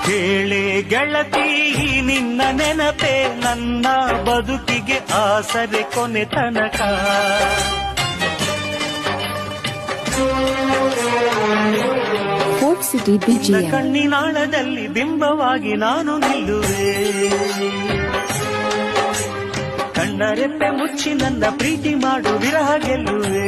ಕೇಳೆ ಗೆಳತಿ ನಿನ್ನ ನೆನಪೆ ನನ್ನ ಬದುಕಿಗೆ ಆಸರೆ ಕೊನೆ ತನಕ. Fort city BGM. ಕಣ್ಣಿನಾಳದಲ್ಲಿ ಬಿಂಬವಾಗಿ ನಾನು ನಿಲ್ಲುವೆ, ಕಣ್ಣರೆಪ್ಪೆ ಮುಚ್ಚಿ ನನ್ನ ಪ್ರೀತಿ ಮಾಡು ವಿರಹ ಗೆಲ್ಲುವೆ.